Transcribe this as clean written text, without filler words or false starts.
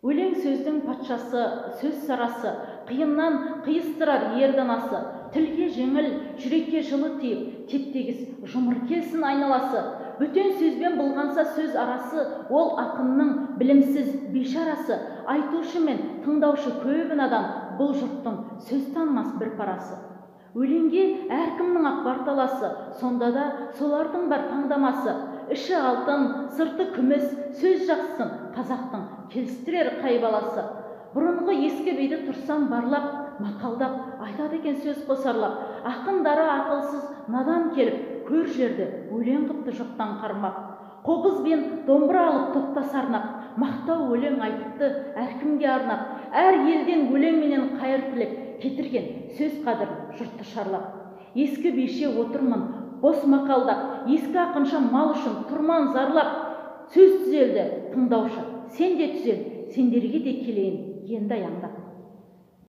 Өлең сөздің патшасы, сөз сарасы, қиыннан қиыстырар ер данасы, тілге жеңіл, жүрекке жылы тиіп, теп-тегіс жұмыр келсін айналасы. Бөтен сөзбен былғанса сөз арасы, ол ақынның білімсіз бейшарасы. Айтушы мен тыңдаушы көбін адам, бұл жұрттың сөз танымас бір парасы. Өлеңге әркімнің ақ бар таласы, сонда да солардың бар таңдамасы. Іші алтын, сырты күміс, сөз жақсын, қазақтың келістірер қай баласы. Бұрынғы ескі биді тұрсам барлап, мақалдап, айтады екен сөз қосарлап. Ақындары ақылсыз, надан келіп, көр жерді өлең қыпты жоқтан қармақ. Қобыз бен домбыра алып топтасарнақ, мақтау өлең айтыпты әркімге арнап. Әр елден өлеңменен қайыр тілеп, кетірген сөз қадірін жұртты шарлап. Ескі бейше отырмын, бос мақалдап, ескі ақынша мал үшін тұрман зарлап. Сөз түзелді, тыңдаушы, сен де түзел, сендерге де келейін енді аяңдап.